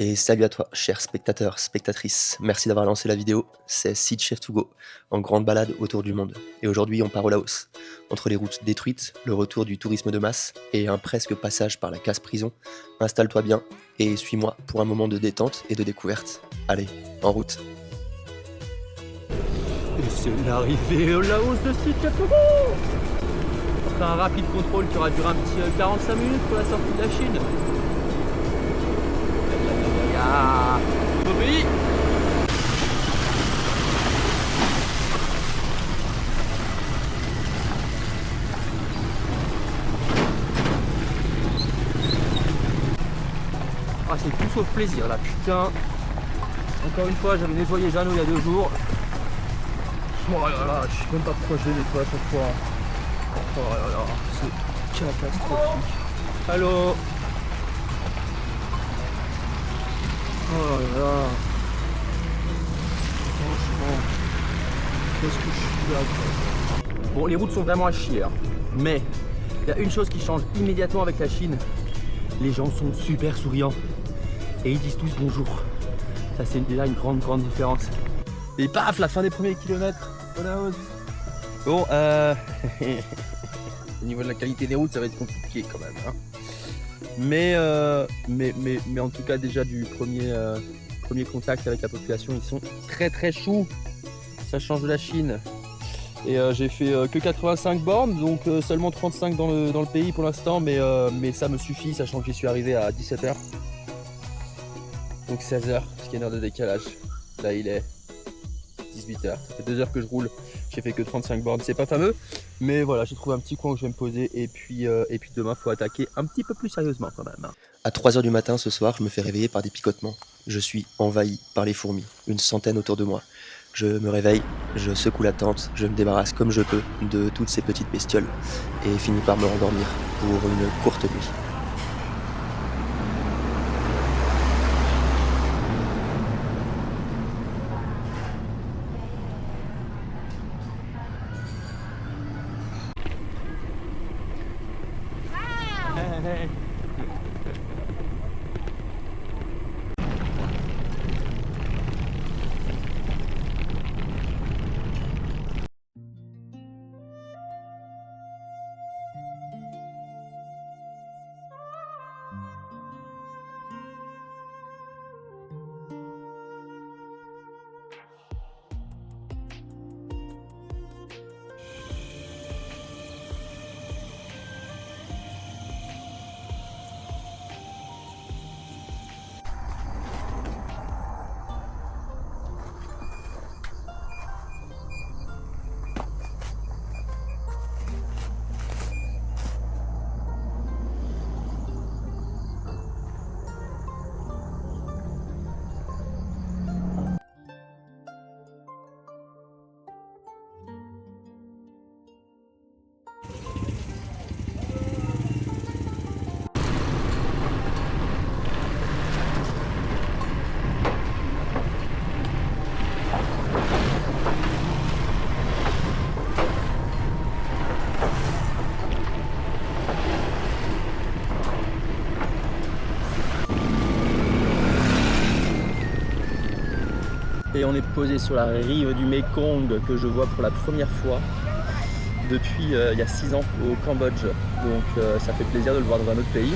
Et salut à toi, chers spectateurs, spectatrices. Merci d'avoir lancé la vidéo. C'est Sid Chef to Go, en grande balade autour du monde. Et aujourd'hui, on part au Laos. Entre les routes détruites, le retour du tourisme de masse et un presque passage par la casse-prison, installe-toi bien et suis-moi pour un moment de détente et de découverte. Allez, en route. Et c'est l'arrivée au Laos de Sid Chef to Go. Après un rapide contrôle qui aura duré un petit 45 minutes pour la sortie de la Chine. Oui. Ah, c'est tout sauf plaisir là, putain. Encore une fois, j'avais nettoyé Jeannot il y a 2 jours. Oh là là, je sais même pas pourquoi je les nettoie à chaque fois. Oh là là, c'est catastrophique. Allô. Oh là là. Franchement, qu'est-ce que je suis là, quoi. Bon, les routes sont vraiment à chier, hein. Mais il y a une chose qui change immédiatement avec la Chine. Les gens sont super souriants et ils disent tous bonjour. Ça, c'est déjà une grande différence. Et paf, la fin des premiers kilomètres au Laos. Bon, au niveau de la qualité des routes, ça va être compliqué quand même, hein. Mais en tout cas, déjà du premier contact avec la population, ils sont très choux. Ça change de la Chine. Et j'ai fait que 85 bornes, donc seulement 35 dans le pays pour l'instant, mais ça me suffit, sachant que j'y suis arrivé à 17h. Donc 16h, parce qu'il y a une heure de décalage. Là il est 18h, ça fait 2 heures que je roule, j'ai fait que 35 bornes, c'est pas fameux, mais voilà, j'ai trouvé un petit coin où je vais me poser, et puis demain faut attaquer un petit peu plus sérieusement quand même. À 3h du matin ce soir, je me fais réveiller par des picotements. Je suis envahi par les fourmis, une centaine autour de moi. Je me réveille, je secoue la tente, je me débarrasse comme je peux de toutes ces petites bestioles et finis par me rendormir pour une courte nuit. Et on est posé sur la rive du Mekong que je vois pour la première fois depuis il y a 6 ans au Cambodge. Donc ça fait plaisir de le voir dans un autre pays.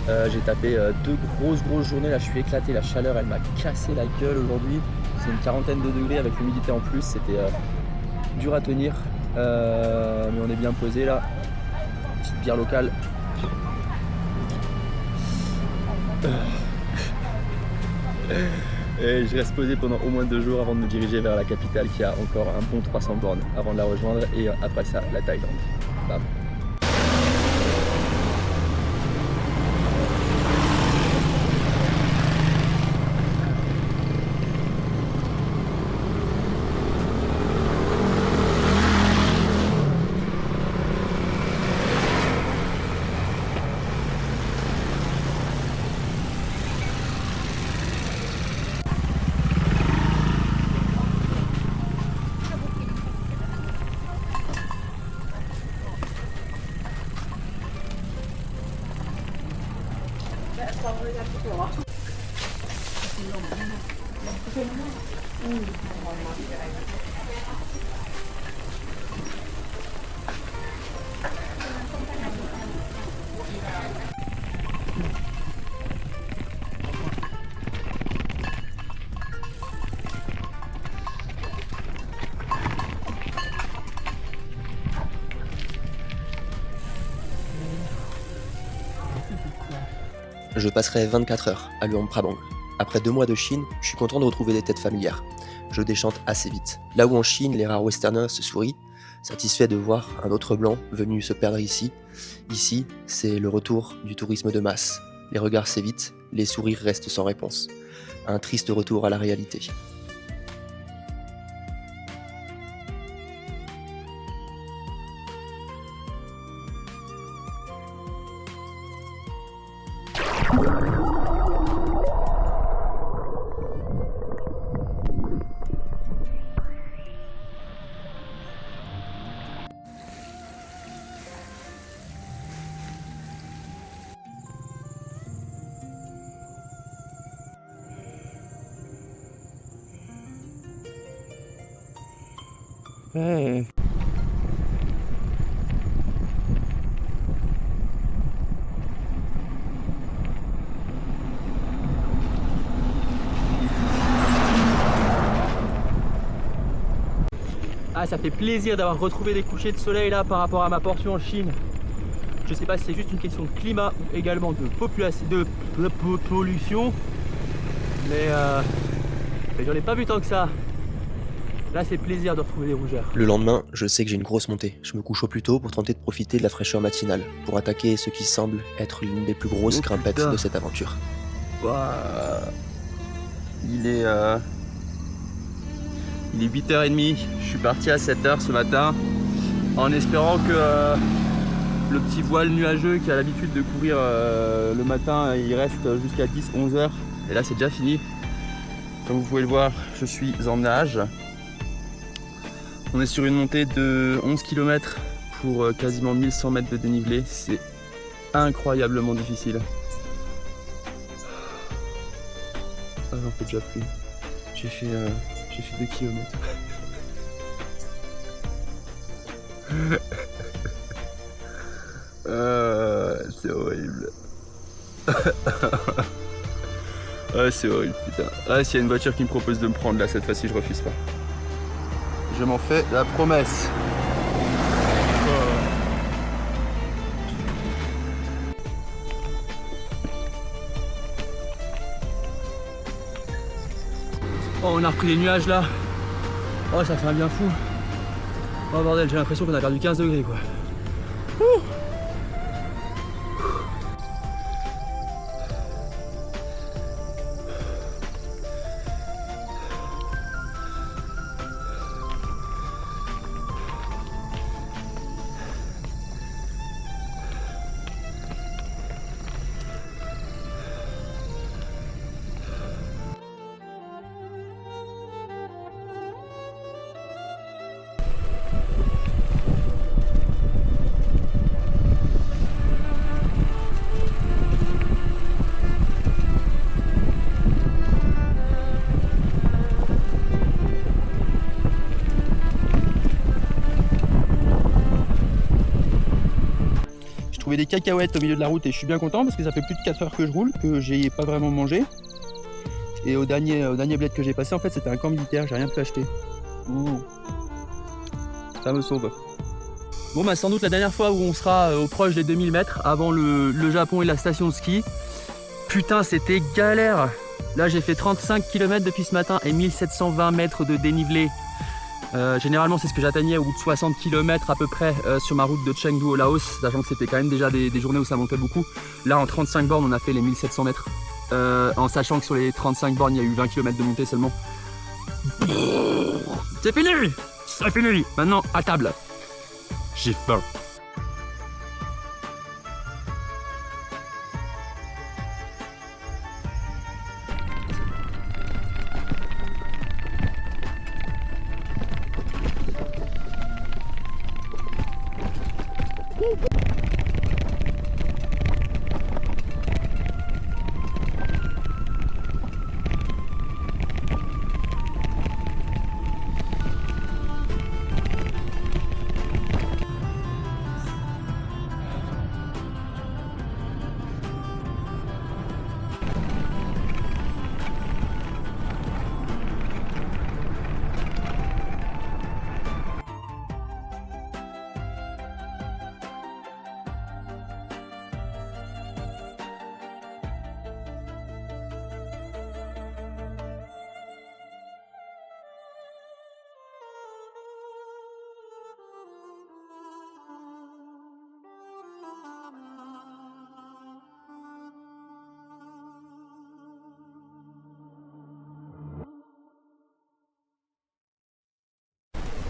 J'ai tapé 2 grosses journées, là je suis éclaté, la chaleur elle m'a cassé la gueule aujourd'hui. C'est une quarantaine de degrés avec l'humidité en plus, c'était dur à tenir. Mais on est bien posé là. Petite bière locale. Et je reste posé pendant au moins 2 jours avant de me diriger vers la capitale qui a encore un bon 300 bornes avant de la rejoindre, et après ça la Thaïlande. Bam. Je passerai 24 heures à Luang Prabang. Après 2 mois de Chine, je suis content de retrouver des têtes familières. Je déchante assez vite. Là où en Chine, les rares westerners se sourient, satisfaits de voir un autre blanc venu se perdre ici, c'est le retour du tourisme de masse. Les regards s'évitent, les sourires restent sans réponse. Un triste retour à la réalité. Hey. Ah, ça fait plaisir d'avoir retrouvé des couchers de soleil là par rapport à ma portion en Chine. Je sais pas si c'est juste une question de climat ou également de population, de pollution, mais j'en ai pas vu tant que ça. Là, c'est plaisir de retrouver des rougeurs. Le lendemain, je sais que j'ai une grosse montée. Je me couche au plus tôt pour tenter de profiter de la fraîcheur matinale, pour attaquer ce qui semble être l'une des plus grosses grimpettes de cette aventure. Wow. Il est 8h30. Je suis parti à 7h ce matin en espérant que le petit voile nuageux qui a l'habitude de courir le matin, il reste jusqu'à 10-11h. Et là, c'est déjà fini. Comme vous pouvez le voir, je suis en nage. On est sur une montée de 11 km pour quasiment 1100 mètres de dénivelé. C'est incroyablement difficile. Ah, j'en peux déjà plus. J'ai fait 2 km. C'est horrible. Ah, c'est horrible, putain. Ah, s'il y a une voiture qui me propose de me prendre là, cette fois-ci, je refuse pas. Je m'en fais la promesse. Oh, on a repris les nuages là. Oh, ça fait un bien fou. Oh bordel, j'ai l'impression qu'on a perdu 15 degrés quoi. Ouh. Des cacahuètes au milieu de la route et je suis bien content parce que ça fait plus de 4 heures que je roule, que j'ai pas vraiment mangé. Et au dernier bled que j'ai passé, en fait c'était un camp militaire, j'ai rien pu acheter. Ouh. Ça me sauve. Bon bah sans doute la dernière fois où on sera au proche des 2000 mètres avant le Japon et la station de ski. Putain, c'était galère. Là j'ai fait 35 km depuis ce matin et 1720 mètres de dénivelé. Généralement c'est ce que j'atteignais au bout de 60 km à peu près sur ma route de Chengdu au Laos, sachant que c'était quand même déjà des journées où ça montait beaucoup. Là en 35 bornes on a fait les 1700 mètres, en sachant que sur les 35 bornes il y a eu 20 km de montée seulement. C'est fini. C'est fini. Maintenant à table. J'ai faim.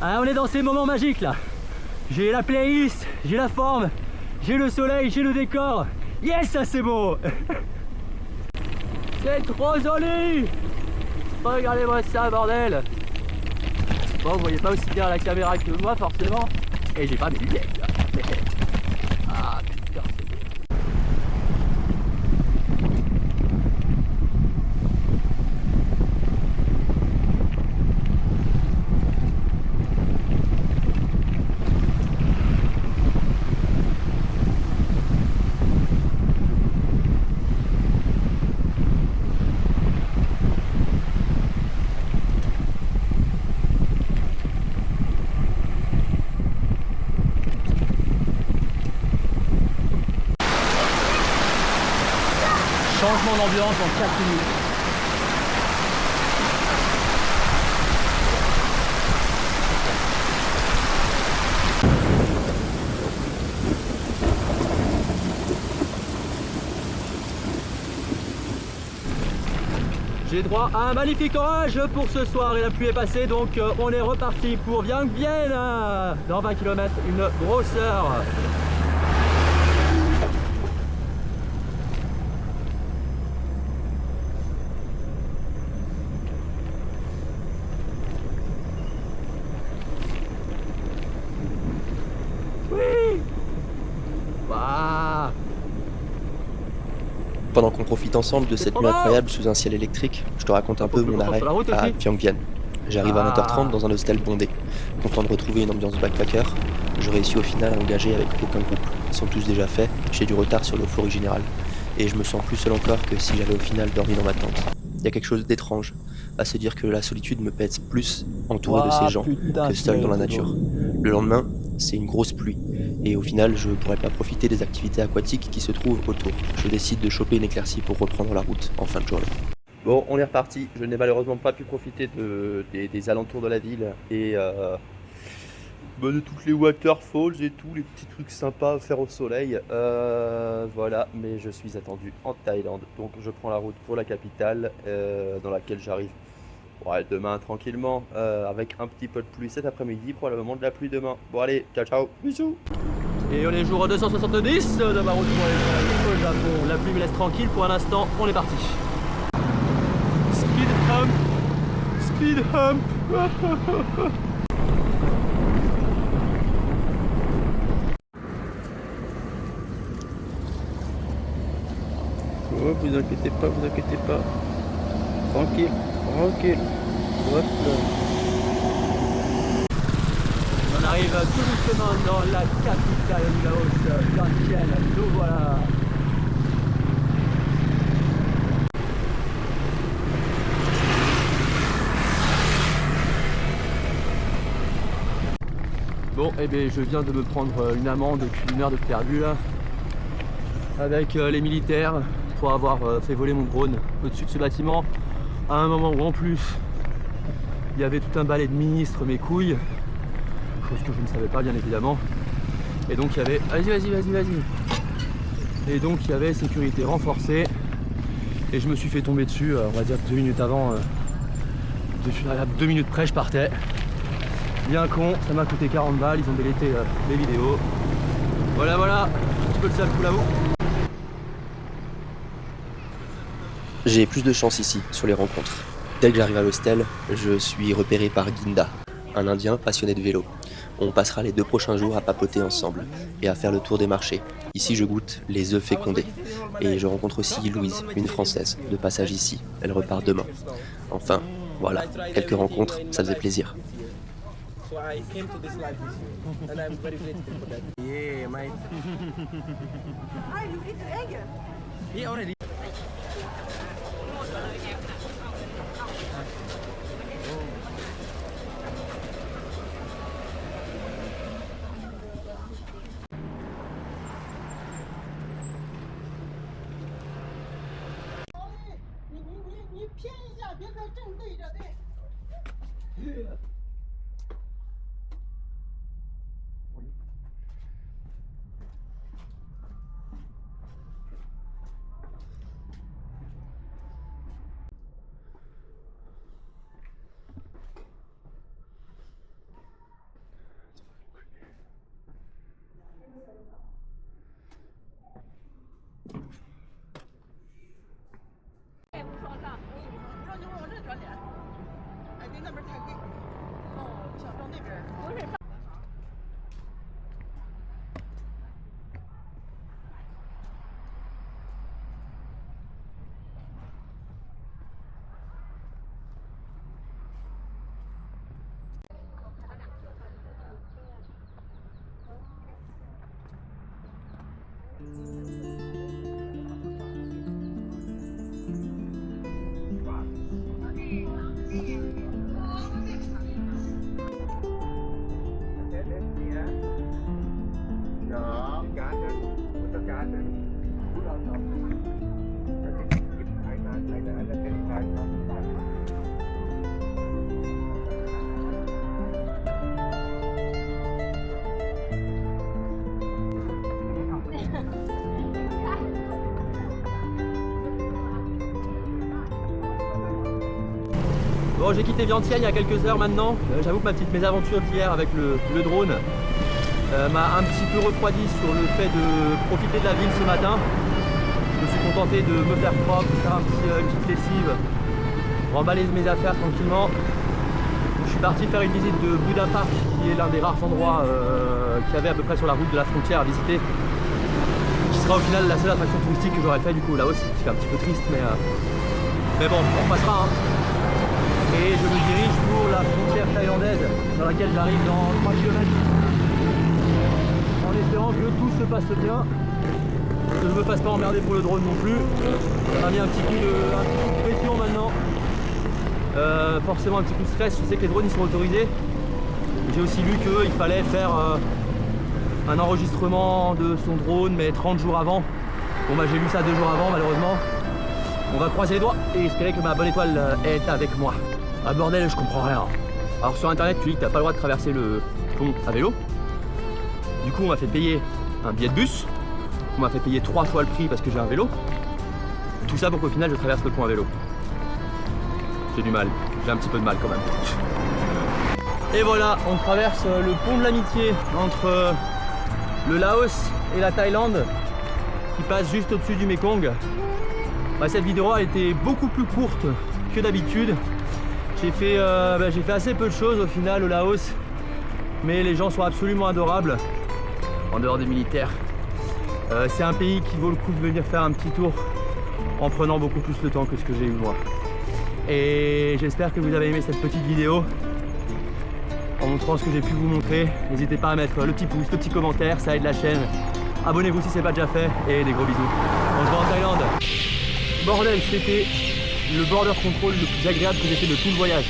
Ah, on est dans ces moments magiques là. J'ai la playlist, j'ai la forme, j'ai le soleil, j'ai le décor. Yes, ça c'est beau. C'est trop joli. Regardez-moi ça, bordel. Bon, vous voyez pas aussi bien à la caméra que moi forcément. Et j'ai pas mes lunettes. Ah putain, c'est beau. Changement d'ambiance en 4 minutes. J'ai droit à un magnifique orage pour ce soir et la pluie est passée, donc on est reparti pour Vienne dans 20 km, une grosse heure. Pendant qu'on profite ensemble de cette nuit incroyable sous un ciel électrique, je te raconte un peu mon arrêt à Vienne. J'arrive à 20h30 dans un hostel bondé. Content de retrouver une ambiance backpacker, je réussis au final à engager avec aucun groupe. Ils sont tous déjà faits, j'ai du retard sur l'euphorie générale. Et je me sens plus seul encore que si j'avais au final dormi dans ma tente. Il y a quelque chose d'étrange à se dire que la solitude me pèse plus entouré de ces gens que seul dans la nature. Le lendemain, c'est une grosse pluie. Et au final, je pourrais pas profiter des activités aquatiques qui se trouvent autour. Je décide de choper une éclaircie pour reprendre la route en fin de journée. Bon, on est reparti. Je n'ai malheureusement pas pu profiter des alentours de la ville et de toutes les waterfalls et tout, les petits trucs sympas à faire au soleil. Voilà, mais je suis attendu en Thaïlande. Donc je prends la route pour la capitale dans laquelle j'arrive. Ouais, demain tranquillement, avec un petit peu de pluie cet après-midi, probablement de la pluie demain. Bon allez, ciao ciao, bisous. Et on est jour 270 de ma route pour aller au Japon. La pluie me laisse tranquille pour l'instant, on est parti. Speed hump, speed hump. Oh, vous inquiétez pas, vous inquiétez pas. Tranquille, tranquille. Hop là. On arrive tout doucement dans la capitale du Laos, Vientiane. Nous voilà. Bon, eh bien, je viens de me prendre une amende depuis une heure de perdu là, avec les militaires pour avoir fait voler mon drone au-dessus de ce bâtiment à un moment où en plus il y avait tout un balai de ministres, mes couilles, chose que je ne savais pas bien évidemment. Et donc il y avait, vas-y. Et donc il y avait sécurité renforcée et je me suis fait tomber dessus, on va dire 2 minutes avant, 2 minutes près je partais. Bien con, ça m'a coûté 40 balles, ils ont délété les vidéos. Voilà, un petit peu de sale coup là-haut. J'ai plus de chance ici, sur les rencontres. Dès que j'arrive à l'hostel, je suis repéré par Ginda, un Indien passionné de vélo. On passera les 2 prochains jours à papoter ensemble et à faire le tour des marchés. Ici, je goûte les œufs fécondés. Et je rencontre aussi Louise, une Française, de passage ici. Elle repart demain. Enfin, voilà, quelques rencontres, ça faisait plaisir. So I came to this life with you, and I'm very grateful for that. Yeah, mate. Ah, you eat the egg? He already. Bon, j'ai quitté Vientiane il y a quelques heures maintenant. J'avoue que ma petite mésaventure d'hier avec le drone m'a un petit peu refroidi sur le fait de profiter de la ville ce matin. Je me suis contenté de me faire propre, faire une petite lessive, remballer mes affaires tranquillement. Je suis parti faire une visite de Buddha Park, qui est l'un des rares endroits qu'il y avait à peu près sur la route de la frontière à visiter, qui sera au final la seule attraction touristique que j'aurais fait du coup là aussi, c'est un petit peu triste, mais bon, on passera. Hein. Et je me dirige pour la frontière thaïlandaise, dans laquelle j'arrive dans 3 km, en espérant que tout se passe bien, que je ne me fasse pas emmerder pour le drone non plus. Ça m'a mis un petit coup de pression maintenant. Forcément un petit coup de stress, je sais que les drones ils sont autorisés. J'ai aussi lu qu'il fallait faire un enregistrement de son drone mais 30 jours avant. Bon bah j'ai lu ça 2 jours avant malheureusement. On va croiser les doigts et espérer que ma bonne étoile est avec moi. Ah bordel, je comprends rien. Alors sur internet tu dis que t'as pas le droit de traverser le pont à vélo. Du coup on m'a fait payer un billet de bus. On m'a fait payer 3 fois le prix parce que j'ai un vélo. Tout ça pour qu'au final je traverse le pont à vélo. J'ai du mal, j'ai un petit peu de mal quand même. Et voilà, on traverse le pont de l'amitié entre le Laos et la Thaïlande qui passe juste au-dessus du Mekong. Bah, cette vidéo elle était beaucoup plus courte que d'habitude. J'ai fait assez peu de choses au final au Laos, mais les gens sont absolument adorables, en dehors des militaires. C'est un pays qui vaut le coup de venir faire un petit tour en prenant beaucoup plus le temps que ce que j'ai eu moi. Et j'espère que vous avez aimé cette petite vidéo en montrant ce que j'ai pu vous montrer. N'hésitez pas à mettre le petit pouce, le petit commentaire, ça aide la chaîne. Abonnez-vous si ce n'est pas déjà fait et des gros bisous. On se voit en Thaïlande. Bordel, c'était le border control le plus agréable que j'ai fait de tout le voyage.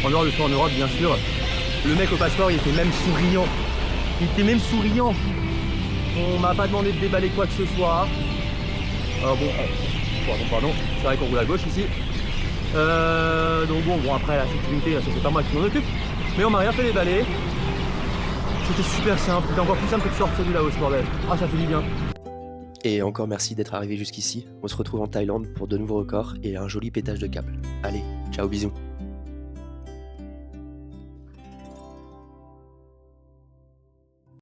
En dehors de ça en Europe bien sûr. Le mec au passeport il était même souriant. Il était même souriant. On m'a pas demandé de déballer quoi que ce soit. Alors bon, pardon, c'est vrai qu'on roule à gauche ici. Donc bon après la sécurité, ça c'est pas moi qui m'en occupe. Mais on m'a rien fait déballer. C'était super simple, c'était encore plus simple que de sortir du Laos bordel. Ah ça fait du bien. Et encore merci d'être arrivé jusqu'ici. On se retrouve en Thaïlande pour de nouveaux records et un joli pétage de câble. Allez, ciao, bisous.